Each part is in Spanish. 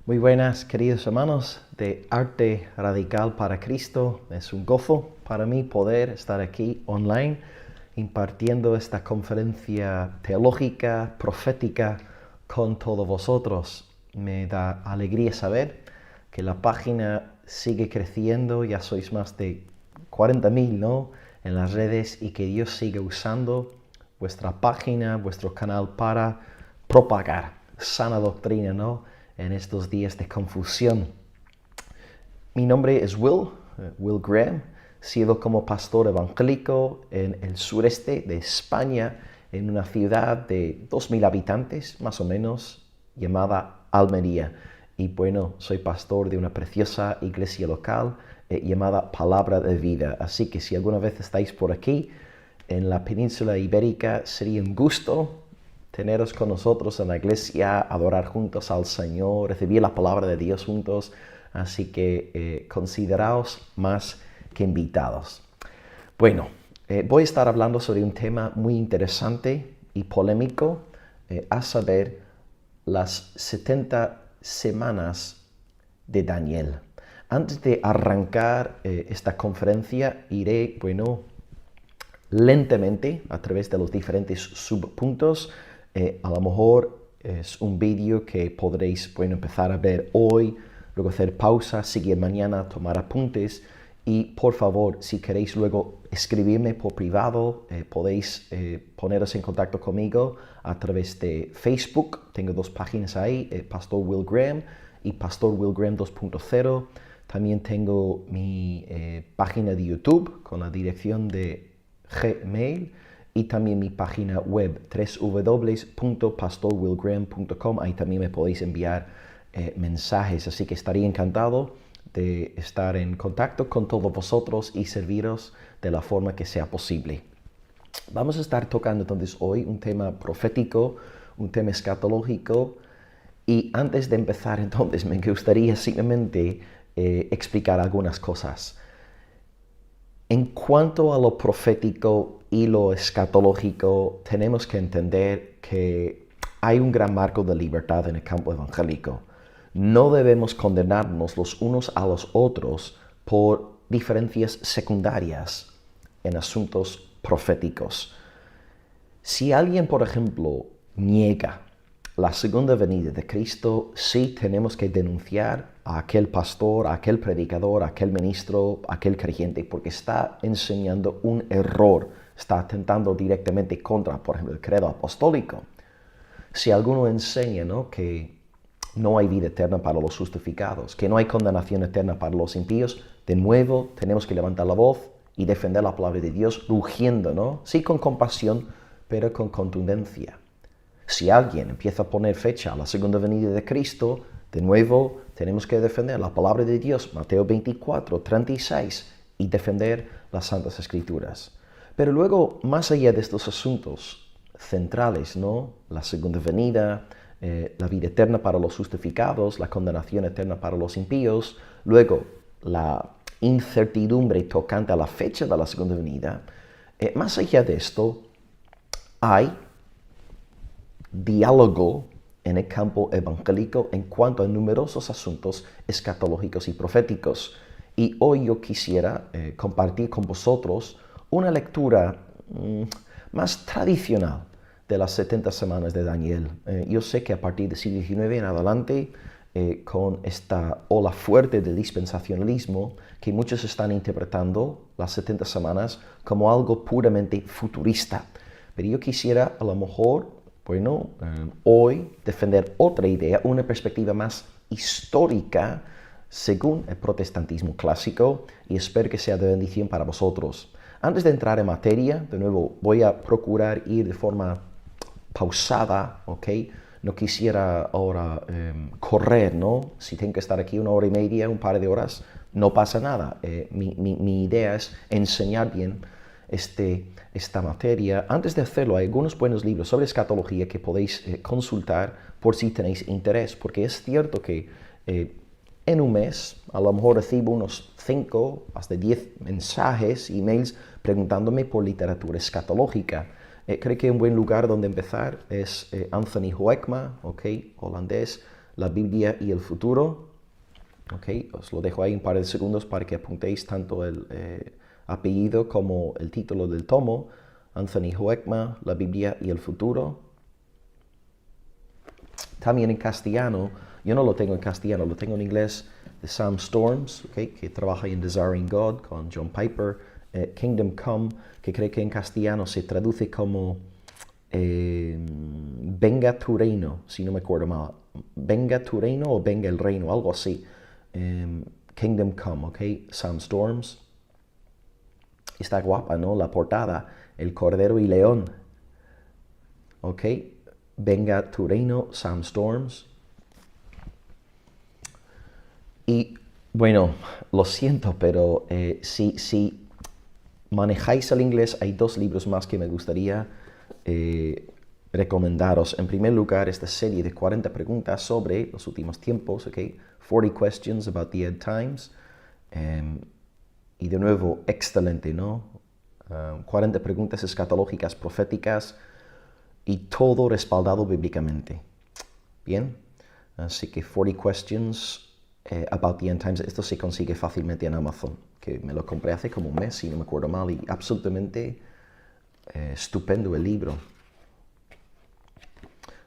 Muy buenas, queridos hermanos de Arte Radical para Cristo. Es un gozo para mí poder estar aquí online impartiendo esta conferencia teológica, profética con todos vosotros. Me da alegría saber que la página sigue creciendo, ya sois más de 40.000, ¿no?, en las redes, y que Dios sigue usando vuestra página, vuestro canal para propagar sana doctrina, ¿no?, en estos días de confusión. Mi nombre es Will Graham. Sido como pastor evangélico en el sureste de España, en una ciudad de 2.000 habitantes, más o menos, llamada Almería. Y bueno, soy pastor de una preciosa iglesia local llamada Palabra de Vida. Así que si alguna vez estáis por aquí, en la península ibérica, sería un gusto teneros con nosotros en la iglesia, adorar juntos al Señor, recibir la palabra de Dios juntos. Así que consideraos más que invitados. Bueno, voy a estar hablando sobre un tema muy interesante y polémico, a saber, las 70 semanas de Daniel. Antes de arrancar esta conferencia, iré, lentamente a través de los diferentes subpuntos. A lo mejor es un vídeo que podréis, empezar a ver hoy, luego hacer pausa, seguir mañana, tomar apuntes. Y por favor, si queréis luego escribirme por privado, podéis poneros en contacto conmigo a través de Facebook. Tengo dos páginas ahí, Pastor Will Graham y Pastor Will Graham 2.0. También tengo mi página de YouTube con la dirección de Gmail y también mi página web www.pastorwillgraham.com. Ahí también me podéis enviar mensajes, así que estaría encantado de estar en contacto con todos vosotros y serviros de la forma que sea posible. Vamos a estar tocando entonces hoy un tema profético, un tema escatológico, y antes de empezar entonces me gustaría simplemente explicar algunas cosas. En cuanto a lo profético y lo escatológico, tenemos que entender que hay un gran marco de libertad en el campo evangélico. No debemos condenarnos los unos a los otros por diferencias secundarias en asuntos proféticos. Si alguien, por ejemplo, niega la segunda venida de Cristo, sí tenemos que denunciar a aquel pastor, a aquel predicador, a aquel ministro, a aquel creyente, porque está enseñando un error, está atentando directamente contra, por ejemplo, el credo apostólico. Si alguno enseña, ¿no?, que no hay vida eterna para los justificados, que no hay condenación eterna para los impíos, de nuevo tenemos que levantar la voz y defender la palabra de Dios rugiendo, ¿no? Sí, con compasión, pero con contundencia. Si alguien empieza a poner fecha a la segunda venida de Cristo, de nuevo tenemos que defender la palabra de Dios, Mateo 24, 36, y defender las Santas Escrituras. Pero luego, más allá de estos asuntos centrales, ¿no?, la segunda venida, la vida eterna para los justificados, la condenación eterna para los impíos, luego la incertidumbre tocante a la fecha de la segunda venida, más allá de esto, hay diálogo en el campo evangélico en cuanto a numerosos asuntos escatológicos y proféticos. Y hoy yo quisiera compartir con vosotros una lectura más tradicional de las 70 semanas de Daniel. Yo sé que a partir del siglo XIX en adelante, con esta ola fuerte de dispensacionalismo, que muchos están interpretando las 70 semanas como algo puramente futurista. Pero yo quisiera a lo mejor, hoy defender otra idea, una perspectiva más histórica según el protestantismo clásico, y espero que sea de bendición para vosotros. Antes de entrar en materia, de nuevo, voy a procurar ir de forma pausada, ¿ok? No quisiera ahora correr, ¿no? Si tengo que estar aquí 1 hora y media, un par de horas, no pasa nada. Mi idea es enseñar bien esta materia. Antes de hacerlo, hay algunos buenos libros sobre escatología que podéis consultar por si tenéis interés, porque es cierto que en un mes a lo mejor recibo unos 5 hasta 10 mensajes, emails, preguntándome por literatura escatológica. Creo que un buen lugar donde empezar es Anthony Hoekma, holandés, la Biblia y el futuro. Okay, os lo dejo ahí un par de segundos para que apuntéis tanto el apellido como el título del tomo. Anthony Hoekma, la Biblia y el futuro. También en castellano, yo no lo tengo en castellano, lo tengo en inglés, de Sam Storms, okay, que trabaja en Desiring God con John Piper. Kingdom Come, que creo que en castellano se traduce como venga tu reino, si no me acuerdo mal. Venga tu reino o venga el reino, algo así. Kingdom Come, ok, Sam Storms. Está guapa, ¿no? La portada, el cordero y león. Ok, venga tu reino, Sam Storms. Y bueno, lo siento, pero si manejáis el inglés, hay dos libros más que me gustaría recomendaros. En primer lugar, esta serie de 40 preguntas sobre los últimos tiempos, okay? 40 questions about the end times. Y de nuevo, excelente, ¿no? 40 preguntas escatológicas proféticas y todo respaldado bíblicamente. Bien, así que 40 questions about the end times, esto se consigue fácilmente en Amazon, que me lo compré hace como un mes, si no me acuerdo mal, y absolutamente estupendo el libro.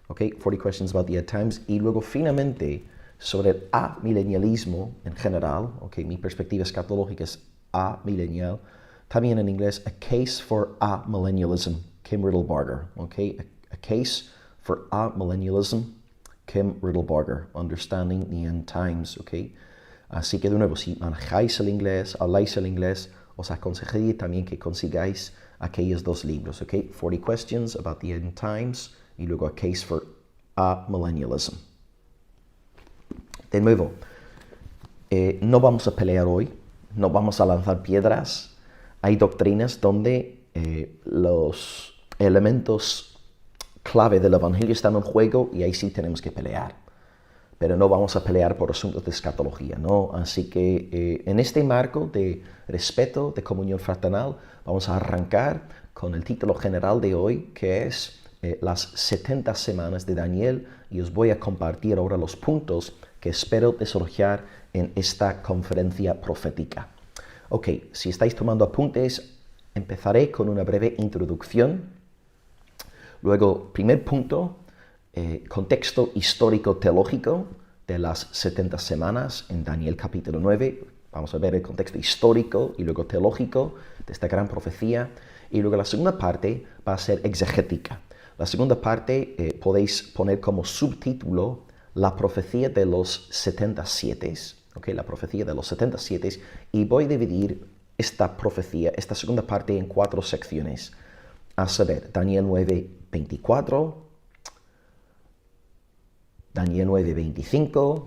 Ok, 40 questions about the end times, y luego finalmente sobre el amilenialismo en general, ok, mi perspectiva escatológica es amilenial, también en inglés, A Case for Amillennialism, Kim Riddlebarger, ok, a Case for Amillennialism, Kim Riddlebarger, Understanding the End Times, ok. Así que de nuevo, si manejáis el inglés, habláis el inglés, os aconsejaría también que consigáis aquellos dos libros, ok. 40 Questions about the End Times y luego A Case for Amillennialism. De nuevo, no vamos a pelear hoy, no vamos a lanzar piedras. Hay doctrinas donde los elementos clave del Evangelio están en juego y ahí sí tenemos que pelear. Pero no vamos a pelear por asuntos de escatología, ¿no? Así que en este marco de respeto, de comunión fraternal, vamos a arrancar con el título general de hoy, que es las 70 semanas de Daniel, y os voy a compartir ahora los puntos que espero desarrollar en esta conferencia profética. Ok, si estáis tomando apuntes, empezaré con una breve introducción. Luego, primer punto, contexto histórico-teológico de las 70 semanas en Daniel capítulo 9. Vamos a ver el contexto histórico y luego teológico de esta gran profecía. Y luego la segunda parte va a ser exegética. La segunda parte podéis poner como subtítulo la profecía de los 77, ¿okay? La profecía de los 77, y voy a dividir esta profecía, esta segunda parte, en 4 secciones, a saber, Daniel 9:24, Daniel 9:25,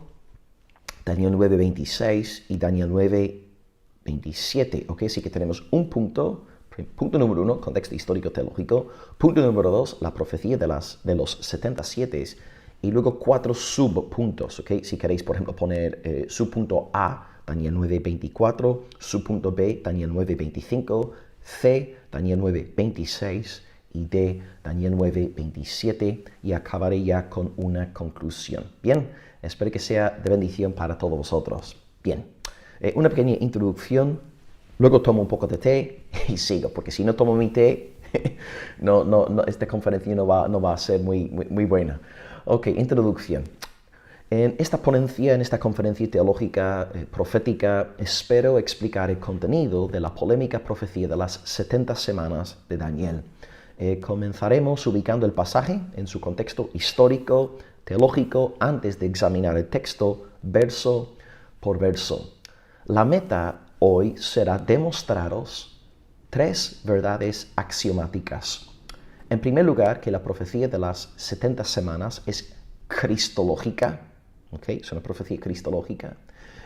Daniel 9:26 y Daniel 9:27, ¿ok? Así que tenemos un punto. Punto número 1, contexto histórico-teológico. Punto número 2, la profecía de los 77. Y luego 4 subpuntos, ¿ok? Si queréis, por ejemplo, poner subpunto A, Daniel 9:24, subpunto B, Daniel 9:25, C, Daniel 9:26 y D, Daniel 9:27, y acabaré ya con una conclusión. Bien, espero que sea de bendición para todos vosotros. Bien, una pequeña introducción. Luego tomo un poco de té y sigo, porque si no tomo mi té, esta conferencia no va a ser muy buena. Ok, introducción. En esta ponencia, en esta conferencia teológica profética, espero explicar el contenido de la polémica profecía de las 70 semanas de Daniel. Comenzaremos ubicando el pasaje en su contexto histórico, teológico, antes de examinar el texto verso por verso. La meta hoy será demostraros 3 verdades axiomáticas. En primer lugar, que la profecía de las 70 semanas es cristológica, ¿okay? Es una profecía cristológica.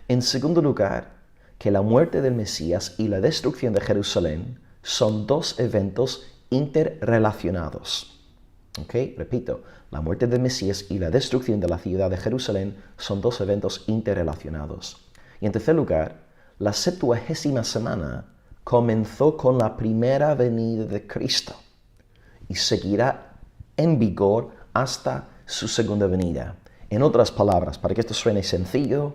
En segundo lugar, que la muerte del Mesías y la destrucción de Jerusalén son 2 eventos interrelacionados. ¿Okay? Repito, la muerte del Mesías y la destrucción de la ciudad de Jerusalén son 2 eventos interrelacionados. Y en tercer lugar, la 70ª semana comenzó con la primera venida de Cristo y seguirá en vigor hasta su segunda venida. En otras palabras, para que esto suene sencillo,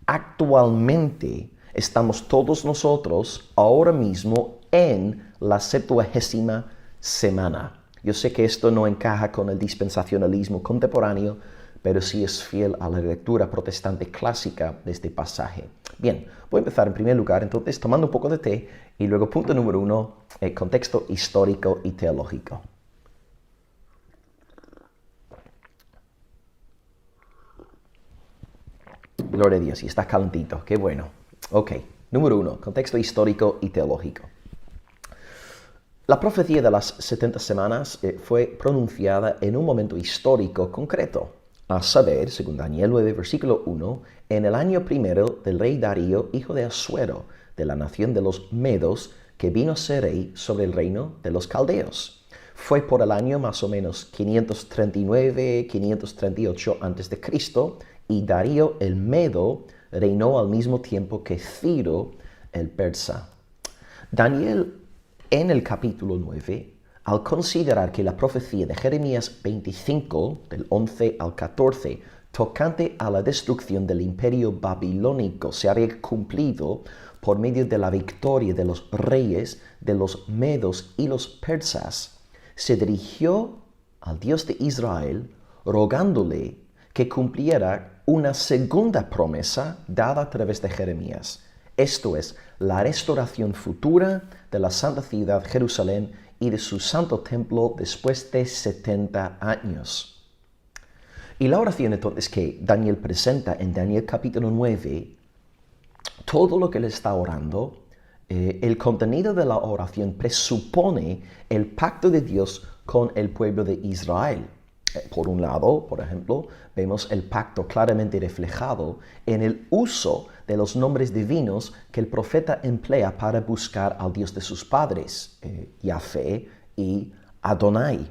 actualmente estamos todos nosotros ahora mismo en la 70ª semana. Yo sé que esto no encaja con el dispensacionalismo contemporáneo, pero sí es fiel a la lectura protestante clásica de este pasaje. Bien, voy a empezar en primer lugar, entonces, tomando un poco de té, y luego punto número 1, el contexto histórico y teológico. Gloria a Dios, y está calentito, qué bueno. Ok, número 1, contexto histórico y teológico. La profecía de las 70 semanas fue pronunciada en un momento histórico concreto, a saber, según Daniel 9, versículo 1, en el año primero del rey Darío, hijo de Asuero, de la nación de los Medos, que vino a ser rey sobre el reino de los Caldeos. Fue por el año más o menos 539-538 a.C., y Darío el Medo reinó al mismo tiempo que Ciro el Persa. Daniel, en el capítulo 9, al considerar que la profecía de Jeremías 25, del 11 al 14, tocante a la destrucción del imperio babilónico se había cumplido por medio de la victoria de los reyes de los medos y los persas, se dirigió al Dios de Israel rogándole que cumpliera una segunda promesa dada a través de Jeremías. Esto es, la restauración futura de la santa ciudad Jerusalén y de su santo templo después de 70 años. Y la oración entonces que Daniel presenta en Daniel capítulo 9, todo lo que le está orando, el contenido de la oración presupone el pacto de Dios con el pueblo de Israel. Por un lado, por ejemplo, vemos el pacto claramente reflejado en el uso de los nombres divinos que el profeta emplea para buscar al Dios de sus padres, Yahvé y Adonai.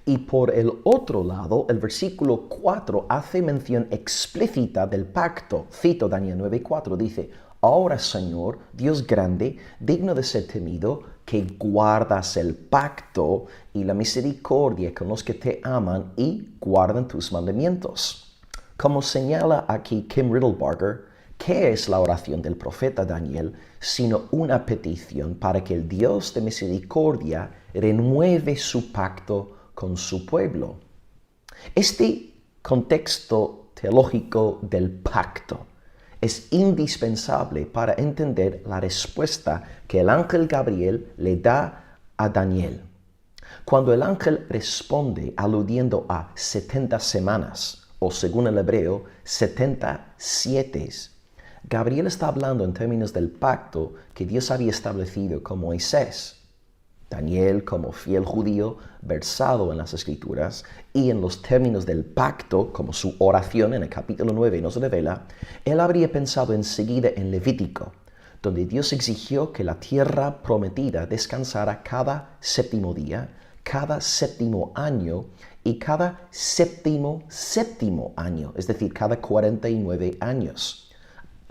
Y por el otro lado, el versículo 4 hace mención explícita del pacto. Cito Daniel 9:4, dice: Ahora, Señor, Dios grande, digno de ser temido, que guardas el pacto y la misericordia con los que te aman y guardan tus mandamientos. Como señala aquí Kim Riddlebarger, ¿qué es la oración del profeta Daniel sino una petición para que el Dios de misericordia renueve su pacto con su pueblo? Este contexto teológico del pacto es indispensable para entender la respuesta que el ángel Gabriel le da a Daniel. Cuando el ángel responde aludiendo a 70 semanas, o según el hebreo, 77, Gabriel está hablando en términos del pacto que Dios había establecido con Moisés. Daniel, como fiel judío versado en las Escrituras y en los términos del pacto, como su oración en el capítulo 9 nos revela, él habría pensado enseguida en Levítico, donde Dios exigió que la tierra prometida descansara cada séptimo día, cada séptimo año y cada séptimo año, es decir, cada 49 años.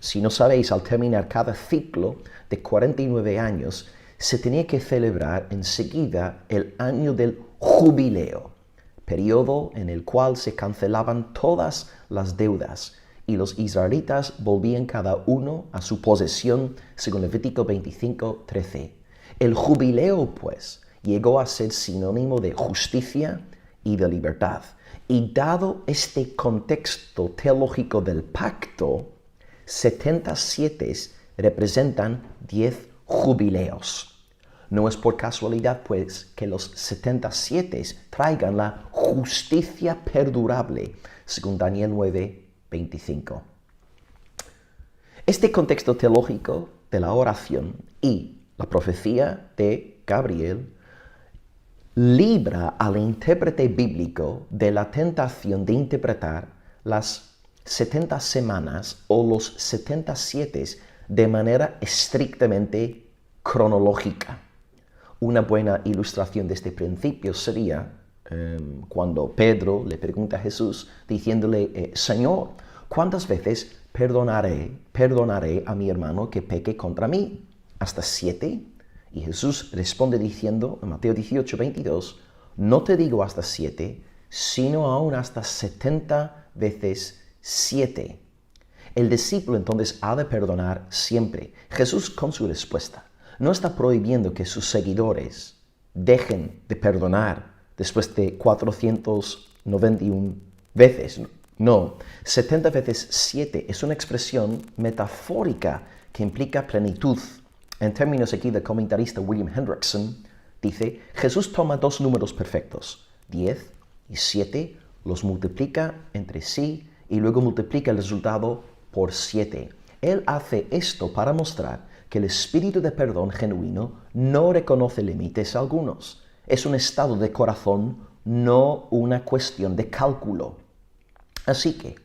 Si no sabéis, al terminar cada ciclo de 49 años, se tenía que celebrar enseguida el año del jubileo, periodo en el cual se cancelaban todas las deudas y los israelitas volvían cada uno a su posesión, según Levítico 25:13. El jubileo, pues, llegó a ser sinónimo de justicia y de libertad. Y dado este contexto teológico del pacto, 77 representan 10 jubileos. No es por casualidad, pues, que los 77 traigan la justicia perdurable, según Daniel 9:25. Este contexto teológico de la oración y la profecía de Gabriel libra al intérprete bíblico de la tentación de interpretar las 70 semanas o los 77 de manera estrictamente cronológica. Una buena ilustración de este principio sería cuando Pedro le pregunta a Jesús diciéndole, Señor, ¿cuántas veces perdonaré a mi hermano que peque contra mí? ¿Hasta 7? Y Jesús responde diciendo en Mateo 18:22, no te digo hasta 7, sino aún hasta 70 veces 7. El discípulo entonces ha de perdonar siempre. Jesús, con su respuesta, no está prohibiendo que sus seguidores dejen de perdonar después de 491 veces. No, 70 veces 7 es una expresión metafórica que implica plenitud. En términos aquí del comentarista William Hendrickson, dice, Jesús toma dos números perfectos, 10 y 7, los multiplica entre sí y luego multiplica el resultado por 7. Él hace esto para mostrar que el espíritu de perdón genuino no reconoce límites algunos. Es un estado de corazón, no una cuestión de cálculo. Así que,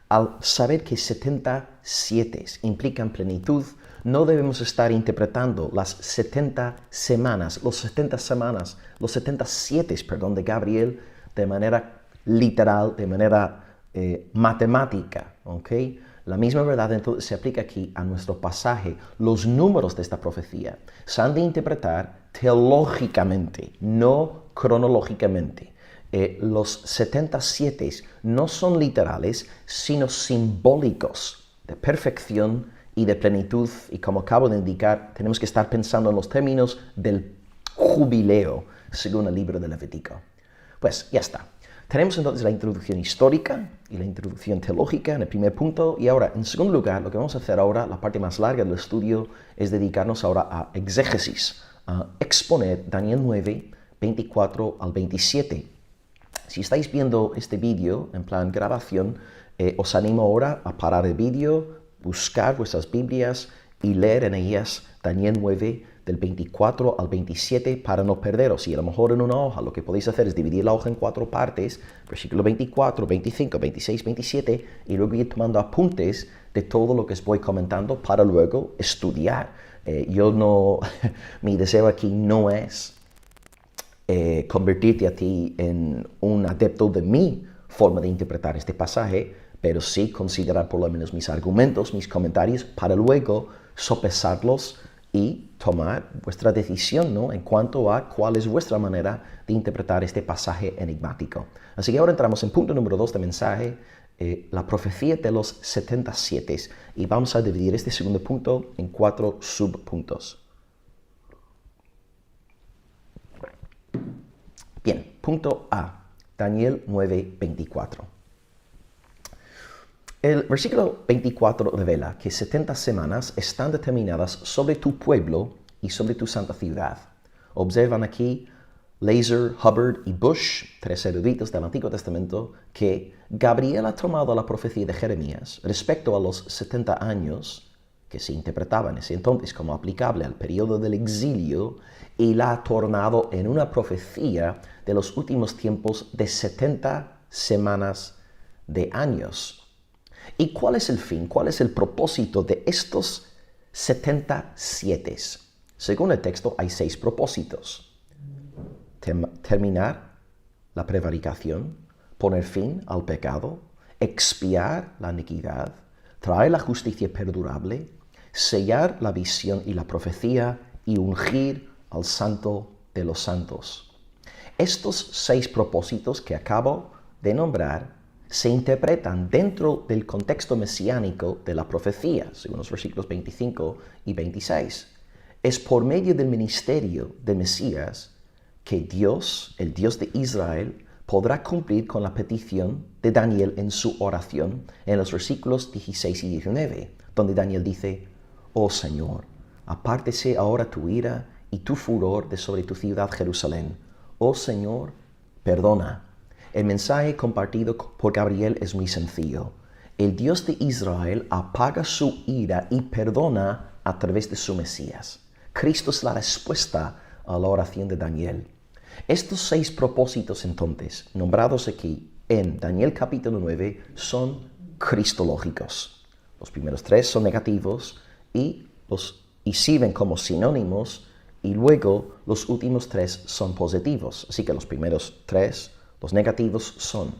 al saber que 77 implican plenitud, no debemos estar interpretando las 70 semanas, los 77, de Gabriel de manera literal, de manera matemática, ¿ok? La misma verdad entonces se aplica aquí a nuestro pasaje. Los números de esta profecía se han de interpretar teológicamente, no cronológicamente. Los 77 no son literales, sino simbólicos de perfección y de plenitud. Y como acabo de indicar, tenemos que estar pensando en los términos del jubileo, según el libro de Levítico. Pues ya está. Tenemos entonces la introducción histórica y la introducción teológica en el primer punto. Y ahora, en segundo lugar, lo que vamos a hacer ahora, la parte más larga del estudio, es dedicarnos ahora a exégesis, a exponer Daniel 9, 24 al 27. Si estáis viendo este vídeo en plan grabación, os animo ahora a parar el vídeo, buscar vuestras Biblias y leer en ellas Daniel 9, del 24 al 27 para no perderos. Y a lo mejor en una hoja lo que podéis hacer es dividir la hoja en 4 partes, versículo 24, 25, 26, 27, y luego ir tomando apuntes de todo lo que os voy comentando para luego estudiar. Mi deseo aquí no es convertirte a ti en un adepto de mi forma de interpretar este pasaje, pero sí considerar por lo menos mis argumentos, mis comentarios, para luego sopesarlos y tomar vuestra decisión, ¿no?, en cuanto a cuál es vuestra manera de interpretar este pasaje enigmático. Así que ahora entramos en punto número 2 del mensaje, la profecía de los 77, y vamos a dividir este segundo punto en 4 subpuntos. Bien, punto A, Daniel 9, 24. El versículo 24 revela que 70 semanas están determinadas sobre tu pueblo y sobre tu santa ciudad. Observan aquí Laser, Hubbard y Bush, 3 eruditos del Antiguo Testamento, que Gabriel ha tomado la profecía de Jeremías respecto a los 70 años que se interpretaba en ese entonces como aplicable al periodo del exilio, y la ha tornado en una profecía de los últimos tiempos de 70 semanas de años. ¿Y cuál es el fin? ¿Cuál es el propósito de estos 77? Según el texto, hay 6 propósitos. Terminar la prevaricación, poner fin al pecado, expiar la iniquidad, traer la justicia perdurable, sellar la visión y la profecía y ungir al Santo de los Santos. Estos 6 propósitos que acabo de nombrar se interpretan dentro del contexto mesiánico de la profecía, según los versículos 25 y 26. Es por medio del ministerio de Mesías que Dios, el Dios de Israel, podrá cumplir con la petición de Daniel en su oración en los versículos 16 y 19, donde Daniel dice: «Oh Señor, apártese ahora tu ira y tu furor de sobre tu ciudad Jerusalén. Oh Señor, perdona». El mensaje compartido por Gabriel es muy sencillo. El Dios de Israel apaga su ira y perdona a través de su Mesías. Cristo es la respuesta a la oración de Daniel. Estos 6 propósitos, entonces, nombrados aquí en Daniel capítulo 9, son cristológicos. Los primeros 3 son negativos y sirven como sinónimos, y luego los últimos 3 son positivos. Así que los primeros 3, los negativos, son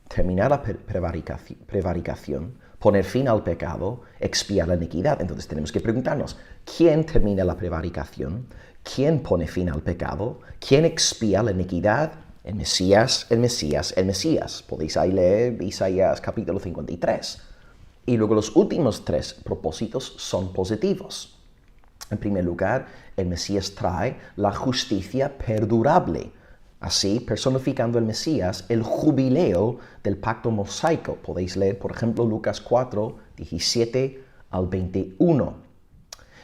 terminar la prevaricación, poner fin al pecado, expiar la iniquidad. Entonces tenemos que preguntarnos, ¿quién termina la prevaricación? ¿Quién pone fin al pecado? ¿Quién expía la iniquidad? El Mesías, el Mesías, el Mesías. Podéis ahí leer Isaías capítulo 53. Y luego los últimos tres propósitos son positivos. En primer lugar, el Mesías trae la justicia perdurable. Así, personificando el Mesías, el jubileo del pacto mosaico. Podéis leer, por ejemplo, Lucas 4, 17 al 21.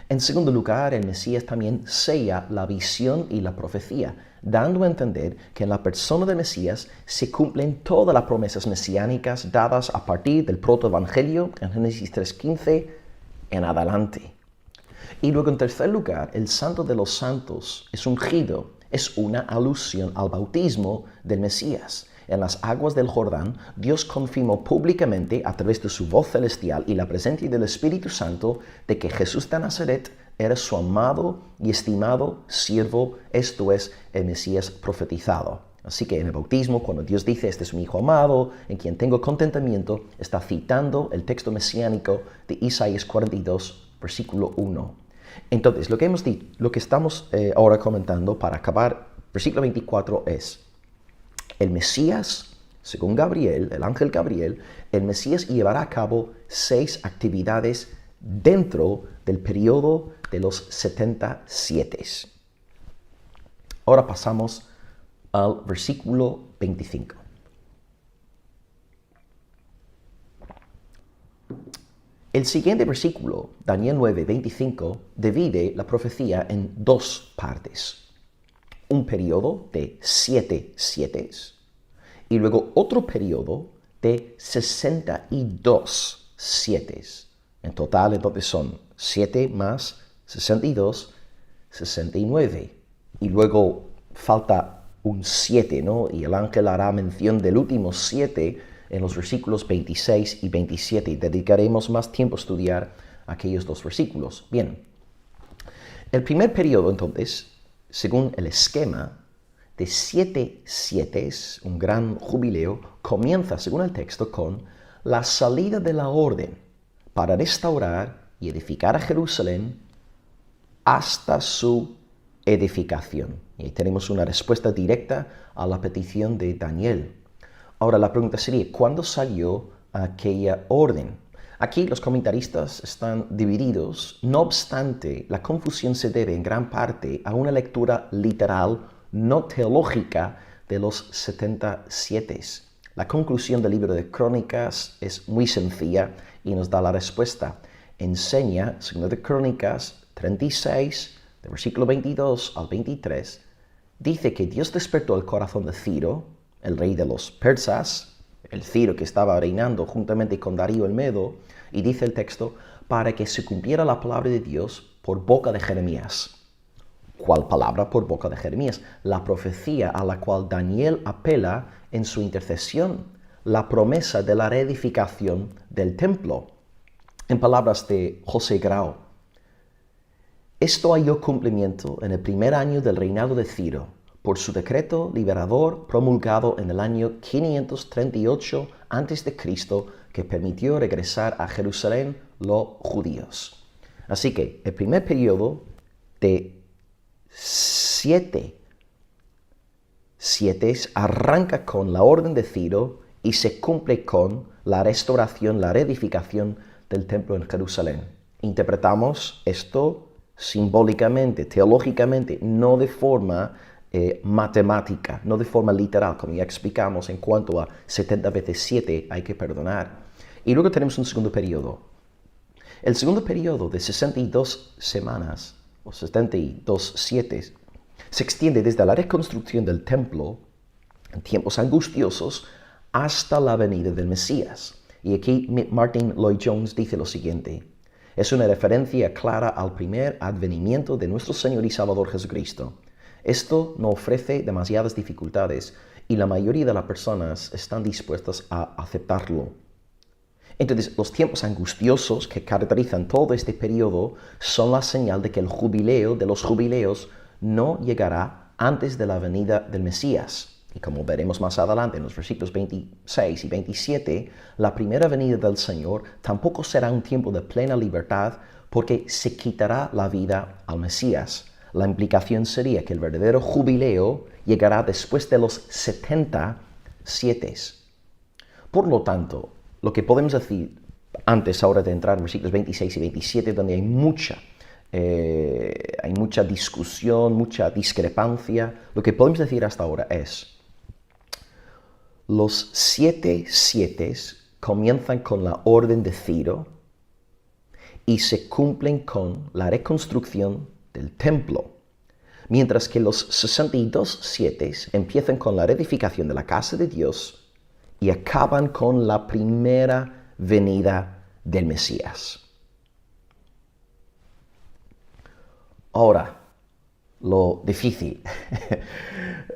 En segundo lugar, el Mesías también sella la visión y la profecía, dando a entender que en la persona del Mesías se cumplen todas las promesas mesiánicas dadas a partir del protoevangelio en Génesis 3:15 en adelante. Y luego, en tercer lugar, el Santo de los Santos es ungido, es una alusión al bautismo del Mesías. En las aguas del Jordán, Dios confirmó públicamente a través de su voz celestial y la presencia del Espíritu Santo de que Jesús de Nazaret era su amado y estimado siervo, esto es, el Mesías profetizado. Así que en el bautismo, cuando Dios dice, este es mi Hijo amado, en quien tengo contentamiento, está citando el texto mesiánico de Isaías 42, versículo 1. Entonces, lo que estamos ahora comentando para acabar, versículo 24 es, el Mesías, según Gabriel, el ángel Gabriel, el Mesías llevará a cabo 6 actividades dentro del periodo de los 77. Ahora pasamos al versículo 25. El siguiente versículo, Daniel 9, 25, divide la profecía en 2 partes. Un periodo de 7 sietes y luego otro periodo de 62 sietes. En total, entonces son 7 más 62, 69. Y luego falta un 7, ¿no? Y el ángel hará mención del último 7 en los versículos 26 y 27. Y dedicaremos más tiempo a estudiar aquellos 2 versículos. Bien, el primer periodo, entonces, según el esquema de 7 sietes, un gran jubileo, comienza, según el texto, con la salida de la orden para restaurar y edificar a Jerusalén hasta su edificación. Y ahí tenemos una respuesta directa a la petición de Daniel. Ahora la pregunta sería, ¿cuándo salió aquella orden? Aquí los comentaristas están divididos, no obstante, la confusión se debe en gran parte a una lectura literal, no teológica, de los 77. La conclusión del libro de Crónicas es muy sencilla y nos da la respuesta. Enseña, según de Crónicas 36, del versículo 22 al 23, dice que Dios despertó el corazón de Ciro, el rey de los persas, el Ciro que estaba reinando juntamente con Darío el Medo, y dice el texto, para que se cumpliera la palabra de Dios por boca de Jeremías. ¿Cuál palabra por boca de Jeremías? La profecía a la cual Daniel apela en su intercesión, la promesa de la reedificación del templo. En palabras de José Grau, esto halló cumplimiento en el primer año del reinado de Ciro, por su decreto liberador promulgado en el año 538 a.C., que permitió regresar a Jerusalén los judíos. Así que el primer periodo de 7 sietes arranca con la orden de Ciro y se cumple con la restauración, la reedificación del templo en Jerusalén. Interpretamos esto simbólicamente, teológicamente, no de forma matemática, no de forma literal, como ya explicamos en cuanto a 70 veces 7 hay que perdonar. Y luego tenemos un segundo periodo. El segundo periodo de 62 semanas, o 72 sietes, se extiende desde la reconstrucción del templo en tiempos angustiosos hasta la venida del Mesías. Y aquí Martin Lloyd-Jones dice lo siguiente: es una referencia clara al primer advenimiento de nuestro Señor y Salvador Jesucristo. Esto no ofrece demasiadas dificultades y la mayoría de las personas están dispuestas a aceptarlo. Entonces, los tiempos angustiosos que caracterizan todo este periodo son la señal de que el jubileo de los jubileos no llegará antes de la venida del Mesías. Y como veremos más adelante en los versículos 26 y 27, la primera venida del Señor tampoco será un tiempo de plena libertad porque se quitará la vida al Mesías. La implicación sería que el verdadero jubileo llegará después de los 77. Por lo tanto, lo que podemos decir antes ahora de entrar en versículos 26 y 27, donde hay mucha discusión, mucha discrepancia, lo que podemos decir hasta ahora es: los 7 comienzan con la orden de Ciro y se cumplen con la reconstrucción del templo, mientras que los 62 empiezan con la reedificación de la casa de Dios y acaban con la primera venida del Mesías. Ahora, lo difícil.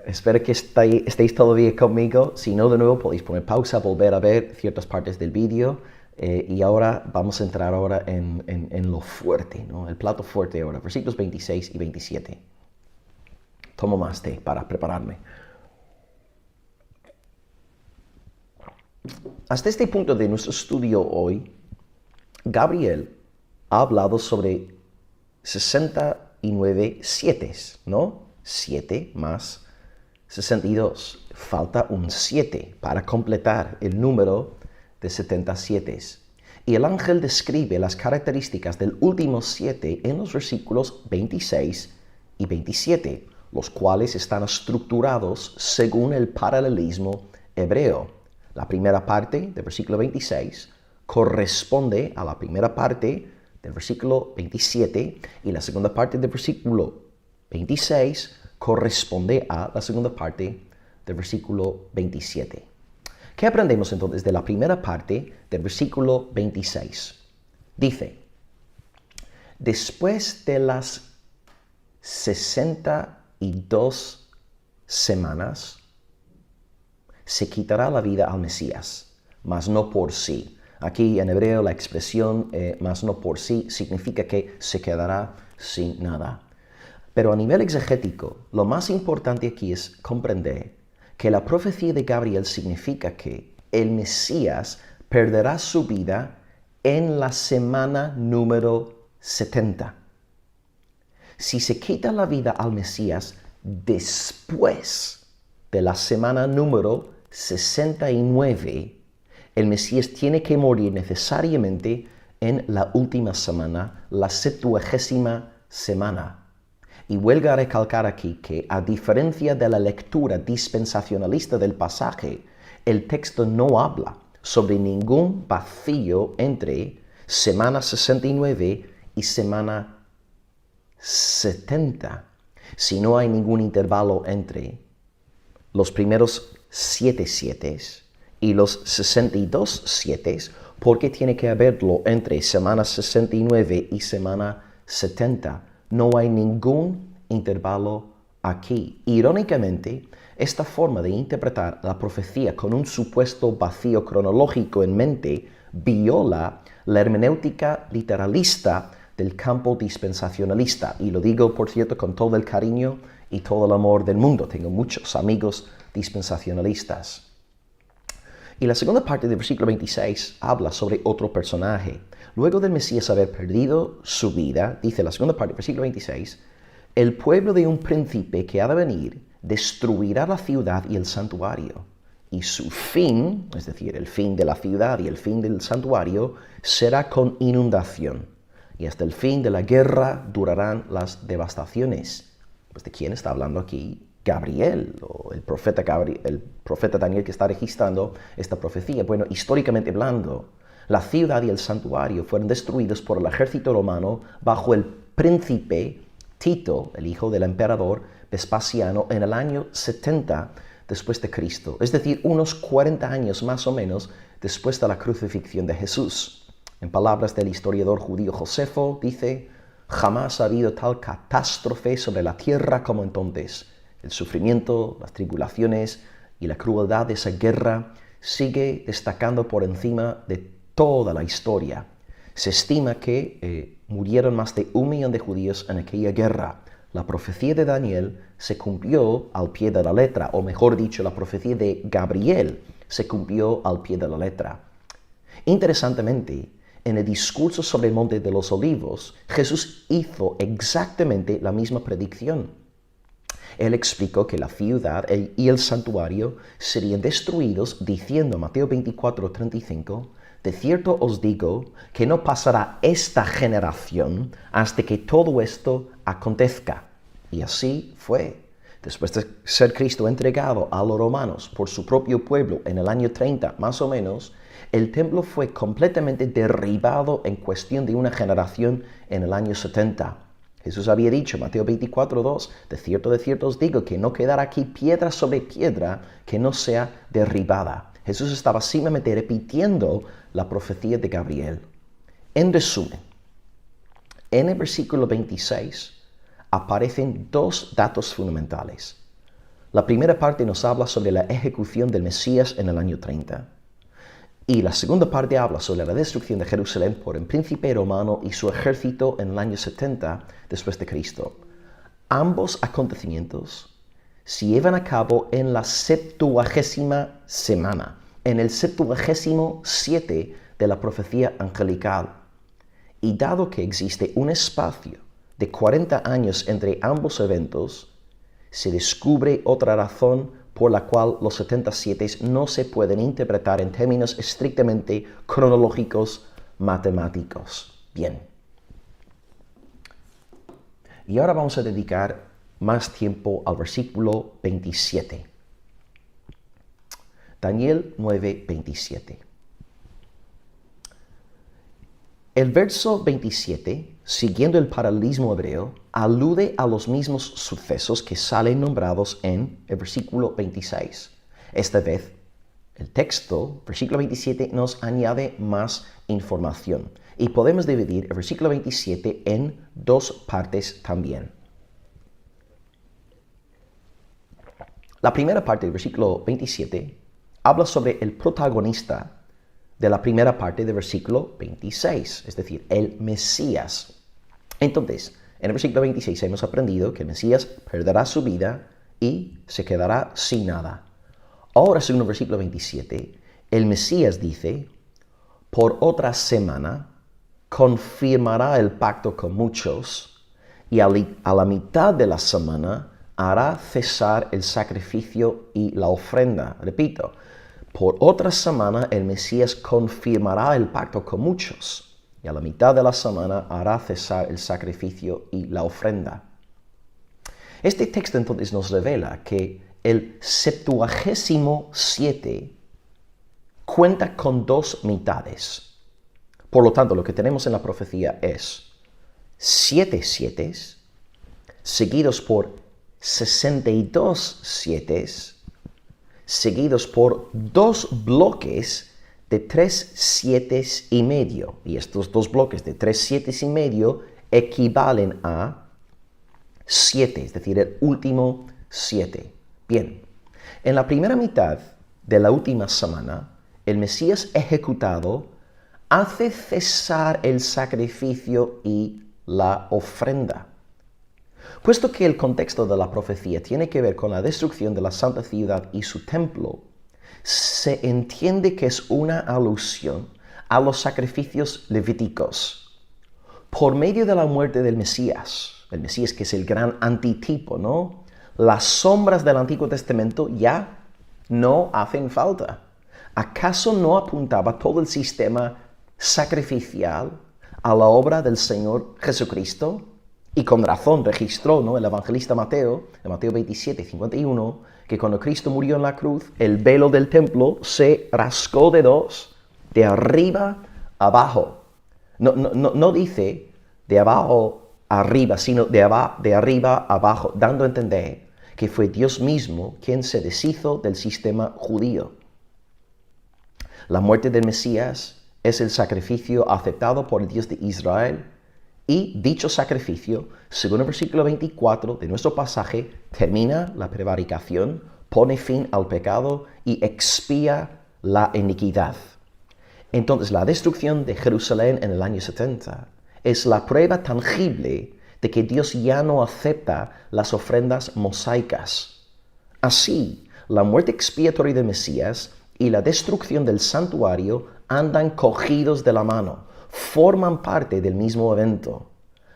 Espero que estéis todavía conmigo. Si no, de nuevo podéis poner pausa, volver a ver ciertas partes del vídeo. Y ahora vamos a entrar ahora en lo fuerte, ¿no? El plato fuerte ahora, versículos 26 y 27. Tomo más té para prepararme. Hasta este punto de nuestro estudio hoy, Gabriel ha hablado sobre 69 sietes, ¿no? 7 más 62. Falta un 7 para completar el número de 77. Y el ángel describe las características del último 7 en los versículos 26 y 27, los cuales están estructurados según el paralelismo hebreo. La primera parte del versículo 26 corresponde a la primera parte del versículo 27 y la segunda parte del versículo 26 corresponde a la segunda parte del versículo 27. ¿Qué aprendemos entonces de la primera parte del versículo 26? Dice: después de las 62 semanas, se quitará la vida al Mesías, mas no por sí. Aquí en hebreo la expresión mas no por sí significa que se quedará sin nada. Pero a nivel exegético, lo más importante aquí es comprender que la profecía de Gabriel significa que el Mesías perderá su vida en la semana número 70. Si se quita la vida al Mesías después de la semana número 69, el Mesías tiene que morir necesariamente en la última semana, la 70ª semana. Y huelga a recalcar aquí que, a diferencia de la lectura dispensacionalista del pasaje, el texto no habla sobre ningún vacío entre semana 69 y semana 70. Si no hay ningún intervalo entre los primeros 7 y los 62 7, ¿por qué tiene que haberlo entre semana 69 y semana 70? No hay ningún intervalo aquí. Irónicamente, esta forma de interpretar la profecía con un supuesto vacío cronológico en mente viola la hermenéutica literalista del campo dispensacionalista. Y lo digo, por cierto, con todo el cariño y todo el amor del mundo. Tengo muchos amigos dispensacionalistas. Y la segunda parte del versículo 26 habla sobre otro personaje. Luego del Mesías haber perdido su vida, dice la segunda parte del versículo 26, el pueblo de un príncipe que ha de venir destruirá la ciudad y el santuario. Y su fin, es decir, el fin de la ciudad y el fin del santuario, será con inundación. Y hasta el fin de la guerra durarán las devastaciones. Pues, ¿de quién está hablando aquí? Gabriel, o el profeta Daniel, que está registrando esta profecía. Bueno, históricamente hablando, la ciudad y el santuario fueron destruidos por el ejército romano bajo el príncipe Tito, el hijo del emperador Vespasiano, en el año 70 después de Cristo, es decir, unos 40 años más o menos después de la crucifixión de Jesús. En palabras del historiador judío Josefo, dice: jamás ha habido tal catástrofe sobre la tierra como entonces. El sufrimiento, las tribulaciones y la crueldad de esa guerra sigue destacando por encima de toda la historia. Se estima que murieron más de 1 millón de judíos en aquella guerra. La profecía de Daniel se cumplió al pie de la letra, o mejor dicho, la profecía de Gabriel se cumplió al pie de la letra. Interesantemente, en el discurso sobre el Monte de los Olivos, Jesús hizo exactamente la misma predicción. Él explicó que la ciudad y el santuario serían destruidos, diciendo en Mateo 24:35, de cierto os digo que no pasará esta generación hasta que todo esto acontezca. Y así fue. Después de ser Cristo entregado a los romanos por su propio pueblo en el año 30, más o menos, el templo fue completamente derribado en cuestión de una generación en el año 70. Jesús había dicho, Mateo 24:2, de cierto os digo que no quedará aquí piedra sobre piedra que no sea derribada. Jesús estaba simplemente repitiendo la profecía de Gabriel. En resumen, en el versículo 26 aparecen dos datos fundamentales. La primera parte nos habla sobre la ejecución del Mesías en el año 30. Y la segunda parte habla sobre la destrucción de Jerusalén por el príncipe romano y su ejército en el año 70 después de Cristo. Ambos acontecimientos se llevan a cabo en la 70ª semana, en el 77 de la profecía angelical. Y dado que existe un espacio de 40 años entre ambos eventos, se descubre otra razón por la cual los 77 no se pueden interpretar en términos estrictamente cronológicos matemáticos. Bien. Y ahora vamos a dedicar más tiempo al versículo 27. Daniel 9:27. El verso 27, siguiendo el paralelismo hebreo, alude a los mismos sucesos que salen nombrados en el versículo 26. Esta vez, el texto, versículo 27, nos añade más información. Y podemos dividir el versículo 27 en dos partes también. La primera parte del versículo 27 habla sobre el protagonista de la primera parte del versículo 26, es decir, el Mesías. Entonces, en el versículo 26 hemos aprendido que el Mesías perderá su vida y se quedará sin nada. Ahora, según el versículo 27, el Mesías dice, por otra semana confirmará el pacto con muchos y a la mitad de la semana hará cesar el sacrificio y la ofrenda. Repito, por otra semana el Mesías confirmará el pacto con muchos y a la mitad de la semana hará cesar el sacrificio y la ofrenda. Este texto entonces nos revela que el 77 cuenta con dos mitades. Por lo tanto, lo que tenemos en la profecía es 7 sietes seguidos por 62 sietes seguidos por dos bloques de 3 sietes y medio. Y estos dos bloques de 3 sietes y medio equivalen a 7, es decir, el último 7. Bien, en la primera mitad de la última semana, el Mesías ejecutado hace cesar el sacrificio y la ofrenda. Puesto que el contexto de la profecía tiene que ver con la destrucción de la santa ciudad y su templo, se entiende que es una alusión a los sacrificios levíticos. Por medio de la muerte del Mesías, el Mesías que es el gran antitipo, ¿no? Las sombras del Antiguo Testamento ya no hacen falta. ¿Acaso no apuntaba todo el sistema sacrificial a la obra del Señor Jesucristo? Y con razón registró, ¿no?, el evangelista Mateo, en Mateo 27:51, que cuando Cristo murió en la cruz, el velo del templo se rasgó de dos, de arriba a abajo. No dice de abajo a arriba, sino de arriba a abajo, dando a entender que fue Dios mismo quien se deshizo del sistema judío. La muerte del Mesías es el sacrificio aceptado por el Dios de Israel. Y dicho sacrificio, según el versículo 24 de nuestro pasaje, termina la prevaricación, pone fin al pecado y expía la iniquidad. Entonces, la destrucción de Jerusalén en el año 70 es la prueba tangible de que Dios ya no acepta las ofrendas mosaicas. Así, la muerte expiatoria del Mesías y la destrucción del santuario andan cogidos de la mano. Forman parte del mismo evento.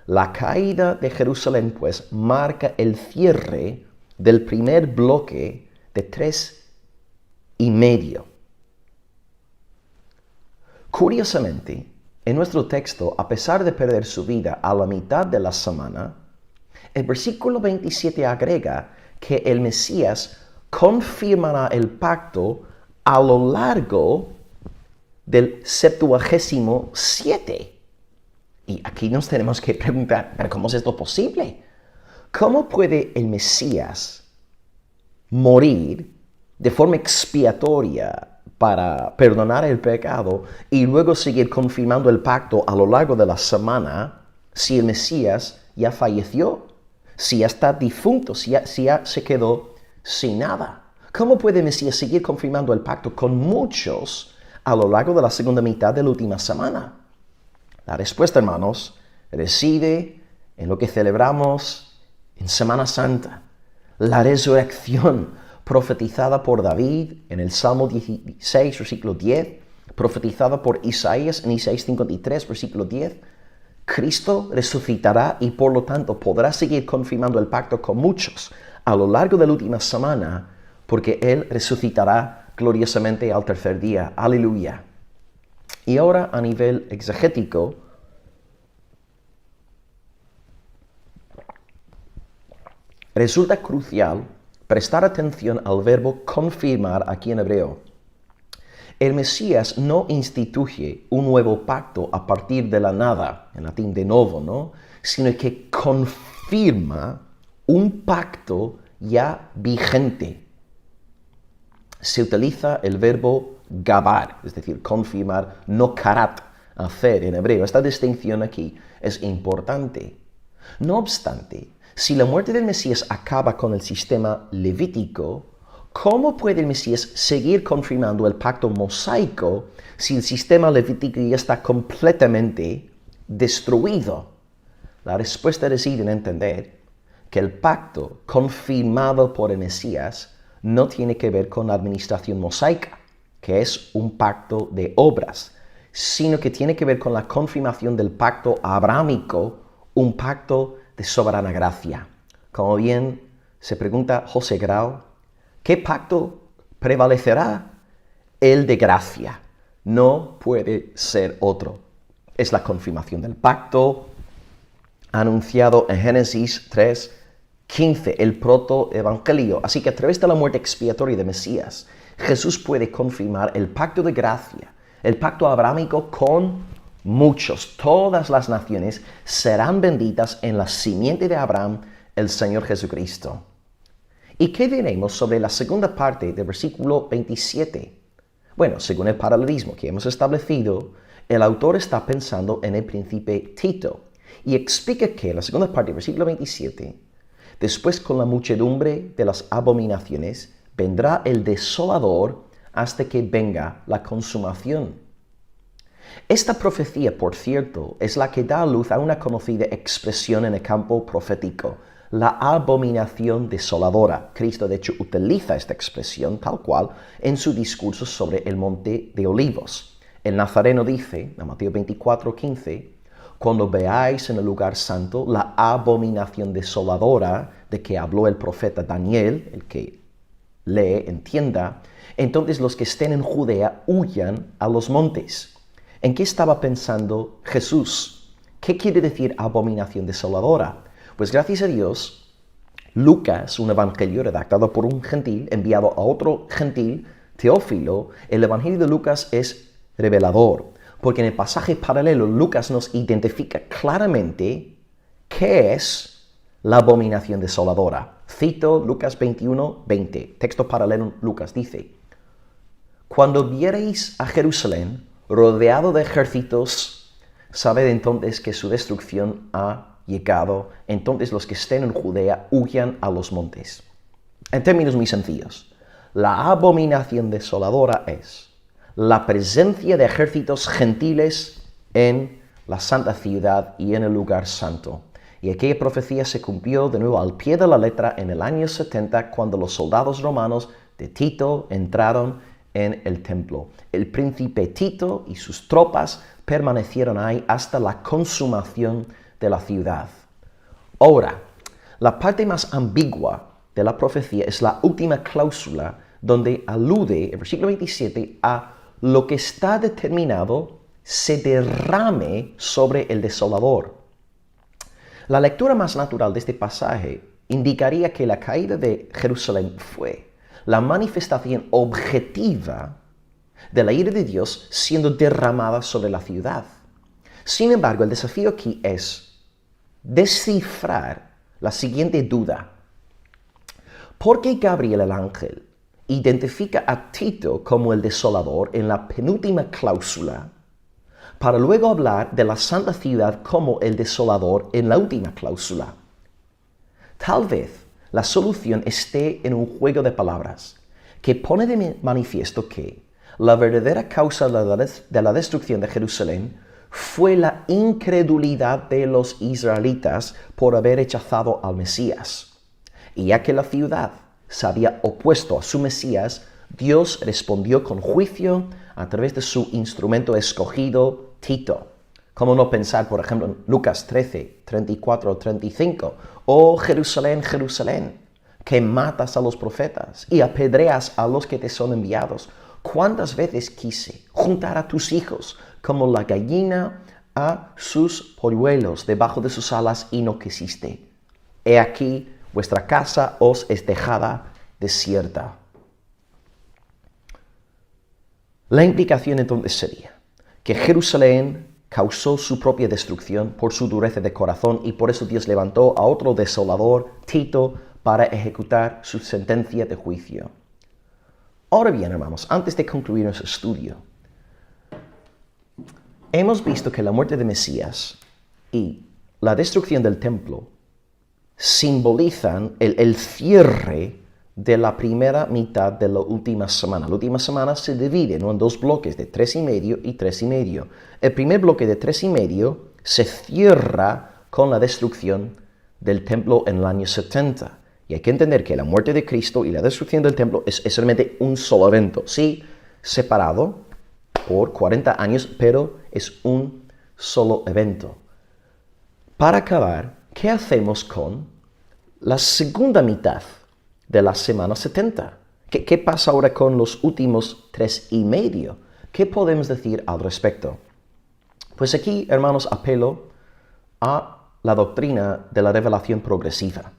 La caída de Jerusalén, pues, marca el cierre del primer bloque de 3,5. Curiosamente, en nuestro texto, a pesar de perder su vida a la mitad de la semana, el versículo 27 agrega que el Mesías confirmará el pacto a lo largo del 77. Y aquí nos tenemos que preguntar, ¿pero cómo es esto posible? ¿Cómo puede el Mesías morir de forma expiatoria para perdonar el pecado y luego seguir confirmando el pacto a lo largo de la semana si el Mesías ya falleció, si ya está difunto, si ya se quedó sin nada? ¿Cómo puede el Mesías seguir confirmando el pacto con muchos a lo largo de la segunda mitad de la última semana? La respuesta, hermanos, reside en lo que celebramos en Semana Santa, la resurrección profetizada por David en el Salmo 16, versículo 10, profetizada por Isaías en Isaías 53, versículo 10. Cristo resucitará y por lo tanto podrá seguir confirmando el pacto con muchos a lo largo de la última semana, porque Él resucitará gloriosamente al tercer día. Aleluya. Y ahora, a nivel exegético, resulta crucial prestar atención al verbo confirmar aquí en hebreo. El Mesías no instituye un nuevo pacto a partir de la nada, en latín de novo, ¿no? Sino que confirma un pacto ya vigente. Se utiliza el verbo gabar, es decir, confirmar, no karat, hacer en hebreo. Esta distinción aquí es importante. No obstante, si la muerte del Mesías acaba con el sistema levítico, ¿cómo puede el Mesías seguir confirmando el pacto mosaico si el sistema levítico ya está completamente destruido? La respuesta reside en entender que el pacto confirmado por el Mesías no tiene que ver con la administración mosaica, que es un pacto de obras, sino que tiene que ver con la confirmación del pacto abrahámico, un pacto de soberana gracia. Como bien se pregunta José Grau, ¿qué pacto prevalecerá? El de gracia. No puede ser otro. Es la confirmación del pacto anunciado en Génesis 3:15, el protoevangelio. Así que a través de la muerte expiatoria de Mesías, Jesús puede confirmar el pacto de gracia, el pacto abrahámico con muchos. Todas las naciones serán benditas en la simiente de Abraham, el Señor Jesucristo. ¿Y qué diremos sobre la segunda parte del versículo 27? Bueno, según el paralelismo que hemos establecido, el autor está pensando en el príncipe Tito y explica que en la segunda parte del versículo 27, después con la muchedumbre de las abominaciones, vendrá el desolador hasta que venga la consumación. Esta profecía, por cierto, es la que da luz a una conocida expresión en el campo profético, la abominación desoladora. Cristo, de hecho, utiliza esta expresión tal cual en su discurso sobre el Monte de Olivos. El Nazareno dice, en Mateo 24:15, cuando veáis en el lugar santo la abominación desoladora de que habló el profeta Daniel, el que lee, entienda, entonces los que estén en Judea huyan a los montes. ¿En qué estaba pensando Jesús? ¿Qué quiere decir abominación desoladora? Pues gracias a Dios, Lucas, un evangelio redactado por un gentil, enviado a otro gentil, Teófilo, el evangelio de Lucas es revelador, porque en el pasaje paralelo Lucas nos identifica claramente qué es la abominación desoladora. Cito Lucas 21:20, texto paralelo Lucas, dice, cuando viereis a Jerusalén rodeado de ejércitos, sabed entonces que su destrucción ha llegado. Entonces los que estén en Judea huyan a los montes. En términos muy sencillos, la abominación desoladora es la presencia de ejércitos gentiles en la santa ciudad y en el lugar santo. Y aquella profecía se cumplió de nuevo al pie de la letra en el año 70, cuando los soldados romanos de Tito entraron en el templo. El príncipe Tito y sus tropas permanecieron ahí hasta la consumación de la ciudad. Ahora, la parte más ambigua de la profecía es la última cláusula donde alude, el versículo 27, a lo que está determinado se derrame sobre el desolador. La lectura más natural de este pasaje indicaría que la caída de Jerusalén fue la manifestación objetiva de la ira de Dios siendo derramada sobre la ciudad. Sin embargo, el desafío aquí es descifrar la siguiente duda. ¿Por qué Gabriel el ángel identifica a Tito como el desolador en la penúltima cláusula, para luego hablar de la santa ciudad como el desolador en la última cláusula? Tal vez la solución esté en un juego de palabras que pone de manifiesto que la verdadera causa de la destrucción de Jerusalén fue la incredulidad de los israelitas por haber rechazado al Mesías. Y ya que la ciudad se había opuesto a su Mesías, Dios respondió con juicio a través de su instrumento escogido, Tito. ¿Cómo no pensar, por ejemplo, en Lucas 13, 34 o 35? Oh Jerusalén, Jerusalén, que matas a los profetas y apedreas a los que te son enviados. ¿Cuántas veces quise juntar a tus hijos como la gallina a sus polluelos debajo de sus alas y no quisiste? He aquí, vuestra casa os es dejada desierta. La implicación entonces sería que Jerusalén causó su propia destrucción por su dureza de corazón y por eso Dios levantó a otro desolador, Tito, para ejecutar su sentencia de juicio. Ahora bien, hermanos, antes de concluir nuestro estudio, hemos visto que la muerte de Mesías y la destrucción del templo simbolizan el cierre de la primera mitad de la última semana. La última semana se divide en dos bloques de 3,5 y 3,5. El primer bloque de 3,5 se cierra con la destrucción del templo en el año 70. Y hay que entender que la muerte de Cristo y la destrucción del templo es solamente un solo evento. Sí, separado por 40 años, pero es un solo evento. Para acabar, ¿qué hacemos con la segunda mitad de la semana 70? ¿Qué pasa ahora con los últimos 3,5? ¿Qué podemos decir al respecto? Pues aquí, hermanos, apelo a la doctrina de la revelación progresiva.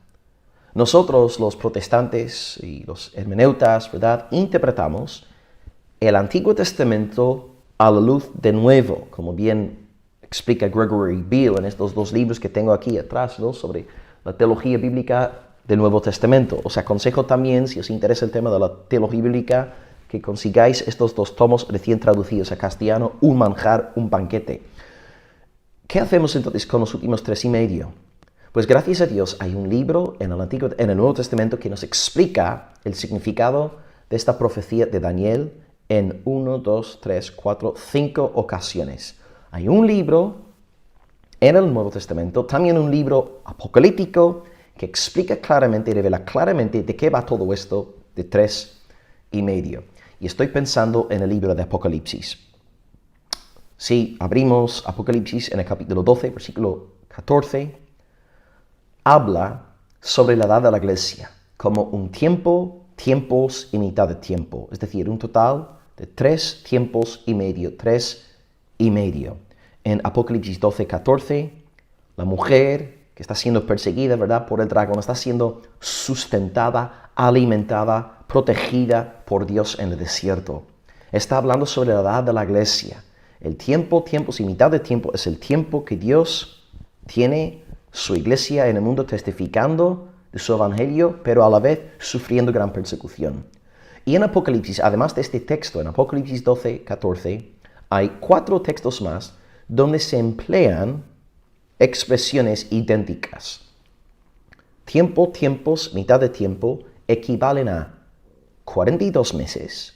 Nosotros, los protestantes y los hermeneutas, ¿verdad?, interpretamos el Antiguo Testamento a la luz del Nuevo, como bien explica Gregory Beale en estos dos libros que tengo aquí atrás, ¿no?, sobre la teología bíblica del Nuevo Testamento. Os aconsejo también, si os interesa el tema de la teología bíblica, que consigáis estos dos tomos recién traducidos a castellano, Un manjar, un banquete. ¿Qué hacemos entonces con los últimos 3,5? Pues gracias a Dios hay un libro en el Nuevo Testamento que nos explica el significado de esta profecía de Daniel en 1, 2, 3, 4, 5 ocasiones. Hay un libro en el Nuevo Testamento, también un libro apocalíptico que explica claramente y revela claramente de qué va todo esto de 3,5. Y estoy pensando en el libro de Apocalipsis. Si abrimos Apocalipsis en el capítulo 12, versículo 14, habla sobre la edad de la iglesia como un tiempo, tiempos y mitad de tiempo. Es decir, un total de 3 tiempos y medio, 3,5. En Apocalipsis 12, 14, la mujer que está siendo perseguida, ¿verdad?, por el dragón, está siendo sustentada, alimentada, protegida por Dios en el desierto. Está hablando sobre la edad de la iglesia. El tiempo, tiempos y mitad de tiempo es el tiempo que Dios tiene su iglesia en el mundo testificando de su evangelio, pero a la vez sufriendo gran persecución. Y en Apocalipsis, además de este texto, en Apocalipsis 12, 14, hay 4 textos más donde se emplean expresiones idénticas. Tiempo, tiempos, mitad de tiempo equivalen a 42 meses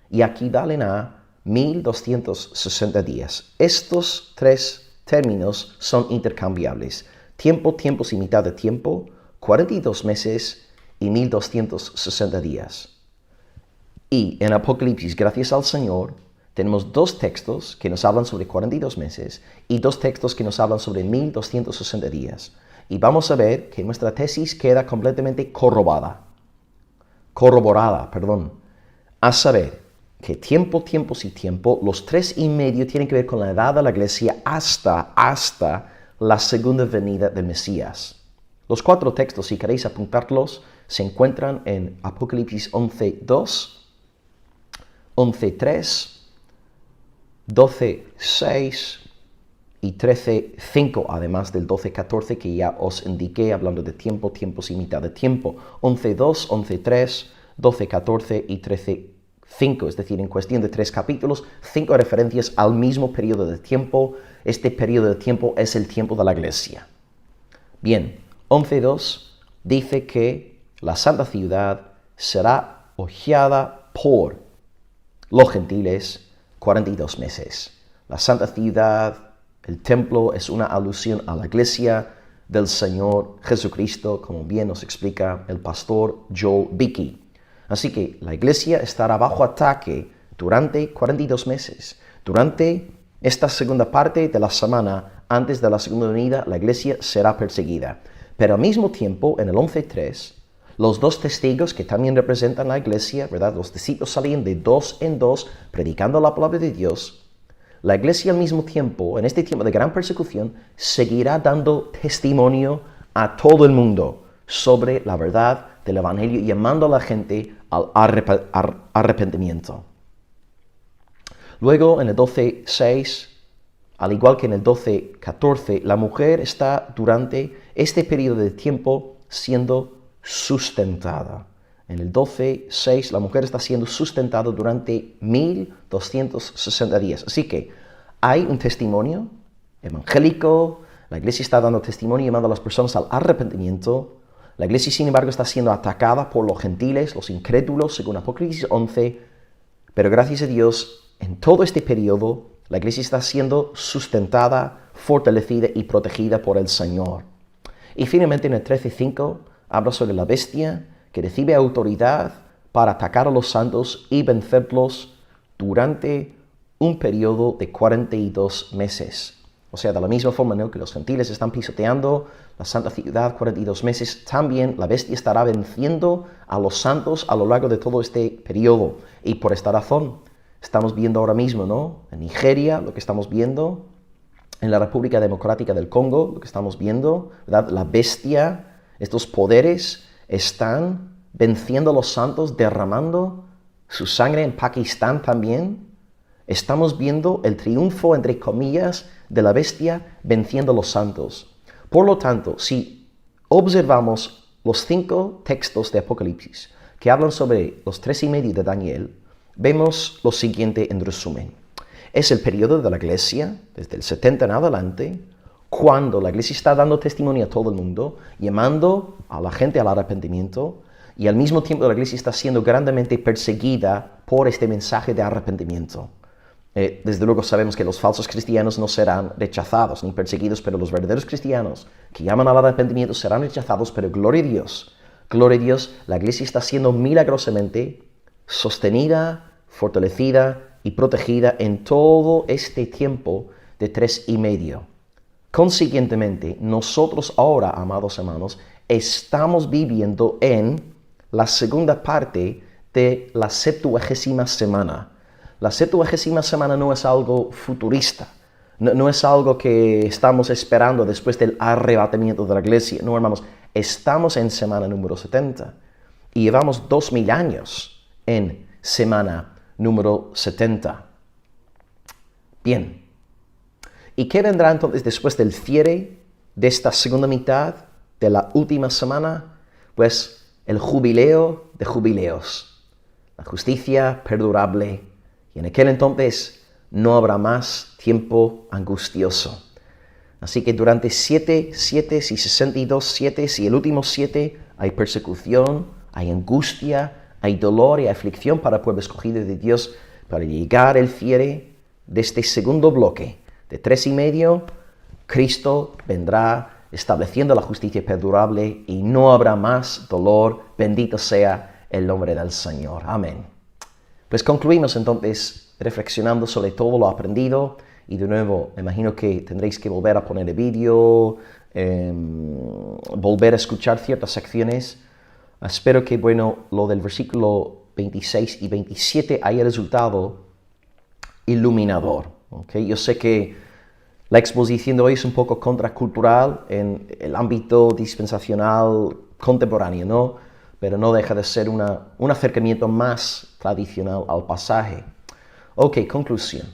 y equivalen a 1260 días. Estos 3 términos son intercambiables. Tiempo, tiempos y mitad de tiempo, 42 meses y 1260 días. Y en Apocalipsis, gracias al Señor, tenemos 2 textos que nos hablan sobre 42 meses y 2 textos que nos hablan sobre 1260 días. Y vamos a ver que nuestra tesis queda completamente corroborada, a saber, que tiempo, tiempos y tiempo, los 3,5 tienen que ver con la edad de la iglesia hasta la segunda venida del Mesías. Los 4 textos, si queréis apuntarlos, se encuentran en Apocalipsis 11:2, 11:3, 12:6 y 13:5, además del 12:14 que ya os indiqué hablando de tiempo, tiempos y mitad de tiempo. 11:2, 11:3, 12:14 y 13:5, es decir, en cuestión de 3 capítulos, 5 referencias al mismo periodo de tiempo. Este periodo de tiempo es el tiempo de la iglesia. Bien, 11:2 dice que la santa ciudad será hollada por los gentiles 42 meses. La santa ciudad, el templo, es una alusión a la iglesia del Señor Jesucristo, como bien nos explica el pastor Joel Beeke. Así que la iglesia estará bajo ataque durante 42 meses. Durante esta segunda parte de la semana, antes de la segunda venida, la iglesia será perseguida. Pero al mismo tiempo, en el 11:3, los 2 testigos que también representan la iglesia, ¿verdad? Los discípulos salían de 2 en 2 predicando la palabra de Dios. La iglesia al mismo tiempo, en este tiempo de gran persecución, seguirá dando testimonio a todo el mundo sobre la verdad del Evangelio, llamando a la gente al arrepentimiento. Luego, en el 12:6, al igual que en el 12:14, la mujer está durante este periodo de tiempo siendo sustentada. En el 12:6, la mujer está siendo sustentada durante 1260 días. Así que hay un testimonio evangélico, la iglesia está dando testimonio llamando a las personas al arrepentimiento. La iglesia, sin embargo, está siendo atacada por los gentiles, los incrédulos, según Apocalipsis 11, pero gracias a Dios, en todo este periodo, la iglesia está siendo sustentada, fortalecida y protegida por el Señor. Y finalmente en el 13:5 habla sobre la bestia que recibe autoridad para atacar a los santos y vencerlos durante un periodo de 42 meses. O sea, de la misma forma, ¿no?, que los gentiles están pisoteando la santa ciudad 42 meses, también la bestia estará venciendo a los santos a lo largo de todo este periodo. Y por esta razón, estamos viendo ahora mismo, ¿no?, en Nigeria, lo que estamos viendo, en la República Democrática del Congo, lo que estamos viendo, ¿verdad? La bestia, estos poderes están venciendo a los santos, derramando su sangre en Pakistán también. Estamos viendo el triunfo, entre comillas, de la bestia venciendo a los santos. Por lo tanto, si observamos los 5 textos de Apocalipsis que hablan sobre los 3,5 de Daniel, vemos lo siguiente en resumen. Es el periodo de la iglesia, desde el 70 en adelante, cuando la iglesia está dando testimonio a todo el mundo, llamando a la gente al arrepentimiento, y al mismo tiempo la iglesia está siendo grandemente perseguida por este mensaje de arrepentimiento. Desde luego sabemos que los falsos cristianos no serán rechazados ni perseguidos, pero los verdaderos cristianos que llaman al arrepentimiento serán rechazados, pero gloria a Dios, la iglesia está siendo milagrosamente sostenida, fortalecida y protegida en todo este tiempo de 3,5. Consiguientemente, nosotros ahora, amados hermanos, estamos viviendo en la segunda parte de la 70ª semana. La 70ª semana no es algo futurista, no es algo que estamos esperando después del arrebatamiento de la iglesia. No, hermanos, estamos en semana número 70 y llevamos 2000 años en semana número 70. Bien, ¿y qué vendrá entonces después del cierre de esta segunda mitad de la última semana? Pues el jubileo de jubileos, la justicia perdurable. Y en aquel entonces no habrá más tiempo angustioso. Así que durante 7 y 62 7 y el último 7 hay persecución, hay angustia, hay dolor y aflicción para el pueblo escogido de Dios, para llegar el cierre de este segundo bloque de 3,5. Cristo vendrá estableciendo la justicia perdurable y no habrá más dolor. Bendito sea el nombre del Señor. Amén. Pues concluimos entonces reflexionando sobre todo lo aprendido y de nuevo me imagino que tendréis que volver a poner el vídeo, volver a escuchar ciertas secciones. Espero que, lo del versículo 26 y 27 haya resultado iluminador. ¿Okay? Yo sé que la exposición de hoy es un poco contracultural en el ámbito dispensacional contemporáneo, ¿no? Pero no deja de ser un acercamiento más tradicional al pasaje. Ok, conclusión.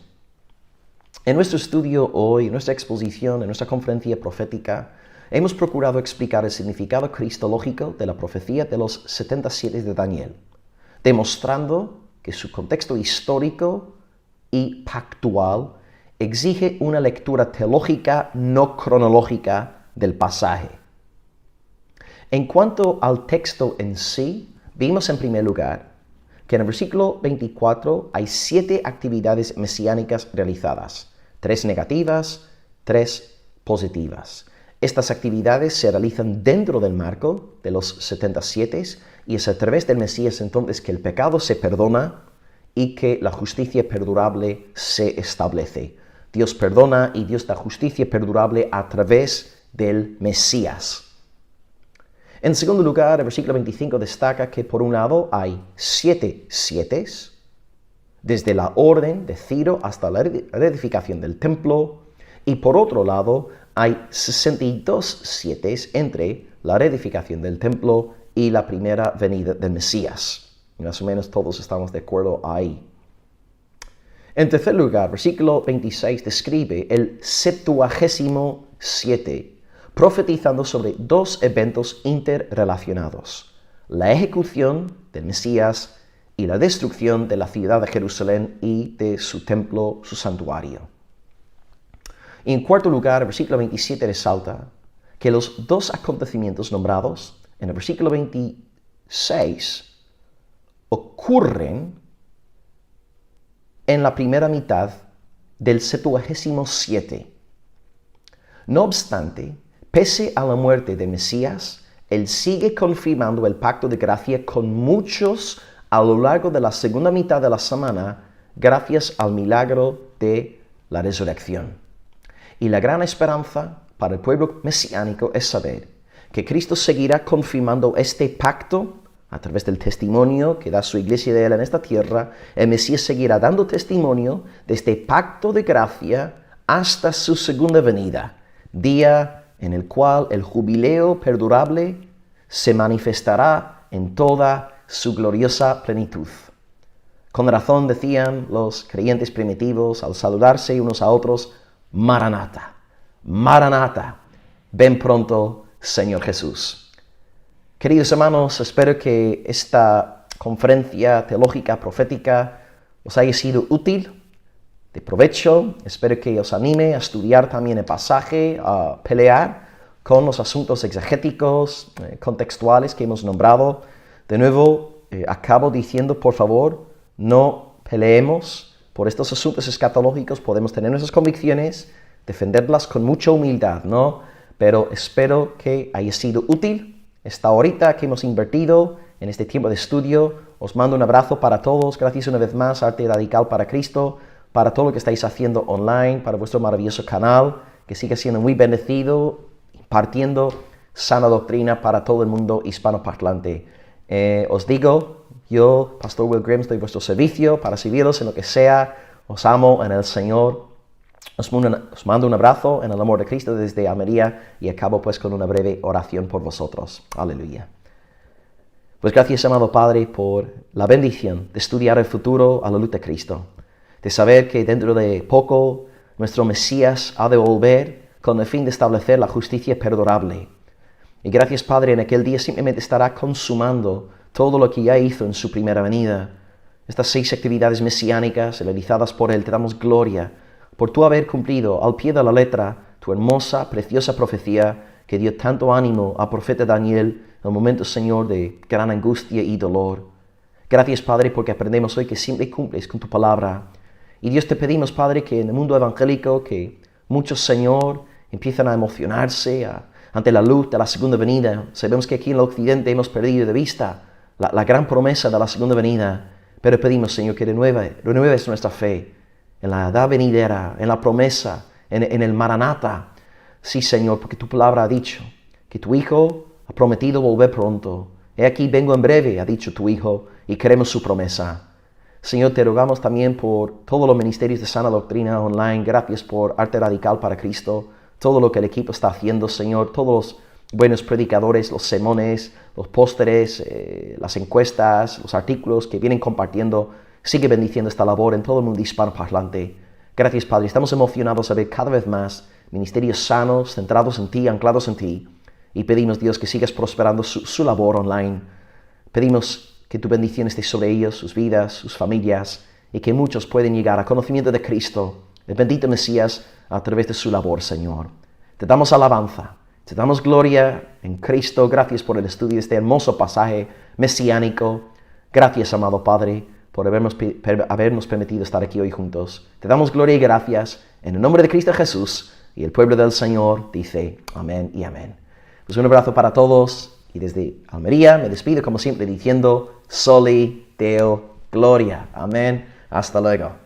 En nuestro estudio hoy, en nuestra exposición, en nuestra conferencia profética, hemos procurado explicar el significado cristológico de la profecía de los 77 de Daniel, demostrando que su contexto histórico y pactual exige una lectura teológica no cronológica del pasaje. En cuanto al texto en sí, vimos en primer lugar que en el versículo 24 hay 7 actividades mesiánicas realizadas, 3 negativas, 3 positivas. Estas actividades se realizan dentro del marco de los 77 y es a través del Mesías entonces que el pecado se perdona y que la justicia perdurable se establece. Dios perdona y Dios da justicia perdurable a través del Mesías. En segundo lugar, el versículo 25 destaca que por un lado hay 7 sietes, desde la orden de Ciro hasta la reedificación del templo, y por otro lado hay 62 sietes entre la reedificación del templo y la primera venida del Mesías. Más o menos todos estamos de acuerdo ahí. En tercer lugar, versículo 26 describe el 77, profetizando sobre 2 eventos interrelacionados: la ejecución del Mesías y la destrucción de la ciudad de Jerusalén y de su templo, su santuario. Y en cuarto lugar, el versículo 27 resalta que los 2 acontecimientos nombrados en el versículo 26 ocurren en la primera mitad del 77. No obstante, pese a la muerte de Mesías, él sigue confirmando el pacto de gracia con muchos a lo largo de la segunda mitad de la semana, gracias al milagro de la resurrección. Y la gran esperanza para el pueblo mesiánico es saber que Cristo seguirá confirmando este pacto a través del testimonio que da su iglesia de él en esta tierra. El Mesías seguirá dando testimonio de este pacto de gracia hasta su segunda venida, día en el cual el jubileo perdurable se manifestará en toda su gloriosa plenitud. Con razón decían los creyentes primitivos al saludarse unos a otros: Maranata, Maranata, ven pronto, Señor Jesús. Queridos hermanos, espero que esta conferencia teológica profética os haya sido útil, de provecho. Espero que os anime a estudiar también el pasaje, a pelear con los asuntos exegéticos, contextuales que hemos nombrado. De nuevo, acabo diciendo, por favor, no peleemos por estos asuntos escatológicos. Podemos tener nuestras convicciones, defenderlas con mucha humildad, ¿no? Pero espero que haya sido útil esta horita que hemos invertido en este tiempo de estudio. Os mando un abrazo para todos. Gracias una vez más, Arte Radical para Cristo, para todo lo que estáis haciendo online, para vuestro maravilloso canal, que siga siendo muy bendecido, impartiendo sana doctrina para todo el mundo hispanoparlante. Os digo, yo, Pastor Will Grimm, estoy a vuestro servicio para serviros en lo que sea. Os amo en el Señor. Os mando un abrazo en el amor de Cristo desde Almería y acabo pues con una breve oración por vosotros. Aleluya. Pues gracias, amado Padre, por la bendición de estudiar el futuro a la luz de Cristo, de saber que dentro de poco nuestro Mesías ha de volver con el fin de establecer la justicia perdurable. Y gracias, Padre, en aquel día simplemente estará consumando todo lo que ya hizo en su primera venida. Estas 6 actividades mesiánicas realizadas por Él, te damos gloria por tú haber cumplido al pie de la letra tu hermosa, preciosa profecía que dio tanto ánimo al profeta Daniel en el momento, Señor, de gran angustia y dolor. Gracias, Padre, porque aprendemos hoy que siempre cumples con tu palabra. Y Dios, te pedimos, Padre, que en el mundo evangélico, que muchos, Señor, empiezan a emocionarse ante la luz de la segunda venida. Sabemos que aquí en el occidente hemos perdido de vista la gran promesa de la segunda venida, pero pedimos, Señor, que renueves nuestra fe en la edad venidera, en la promesa, en el Maranata. Sí, Señor, porque tu palabra ha dicho que tu Hijo ha prometido volver pronto. He aquí, vengo en breve, ha dicho tu Hijo, y queremos su promesa. Señor, te rogamos también por todos los ministerios de sana doctrina online. Gracias por Arte Radical para Cristo, todo lo que el equipo está haciendo, Señor, todos los buenos predicadores, los sermones, los pósteres, las encuestas, los artículos que vienen compartiendo. Sigue bendiciendo esta labor en todo el mundo hispanoparlante. Gracias, Padre. Estamos emocionados a ver cada vez más ministerios sanos, centrados en ti, anclados en ti. Y pedimos, Dios, que sigas prosperando su labor online. Pedimos que tu bendición esté sobre ellos, sus vidas, sus familias, y que muchos puedan llegar a conocimiento de Cristo, el bendito Mesías, a través de su labor, Señor. Te damos alabanza, te damos gloria en Cristo. Gracias por el estudio de este hermoso pasaje mesiánico. Gracias, amado Padre, por habernos permitido estar aquí hoy juntos. Te damos gloria y gracias en el nombre de Cristo Jesús, y el pueblo del Señor dice amén y amén. Pues un abrazo para todos, y desde Almería me despido como siempre diciendo Soli Deo Gloria. Amén. Hasta luego.